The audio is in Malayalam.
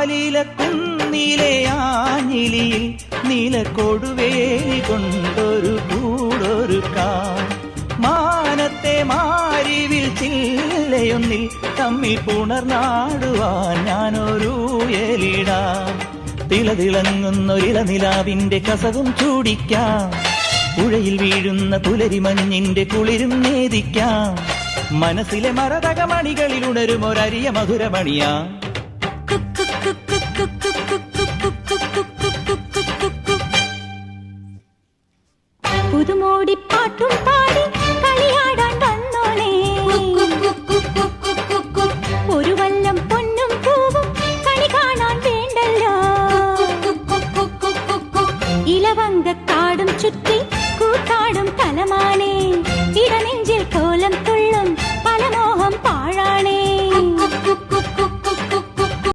ആലിലക്കുന്നിലെ ആഞ്ഞിലിയിൽ നീലക്കൊടുവേലി കൊണ്ടൊരു കൂടൊരുക്കാം. മാനത്തെ മാരിവിൽ ചില്ലയൊന്നിൽ തമ്മിൽ പുണർന്നാടുവാൻ ഞാനൊരു എലിടാം. തിളതിളങ്ങുന്നൊരിള നിലാവിന്റെ കസവും ചൂടിക്കാം. പുഴയിൽ വീഴുന്ന പുലരിമഞ്ഞിന്റെ കുളിരും നേദിക്കാം. മനസ്സിലെ മരതകമണികളിൽ ഉണരുമൊരരിയ മധുരമണിയാ. പുതുമോടിപ്പാട്ടും പാടി കളിയാടാൻ വന്നോളേ. ഒരു വല്ലം പൊന്നും പൂവും കണി കാണാൻ വേണ്ടല്ലോ. ഇലവങ്കക്കാടും ചുറ്റി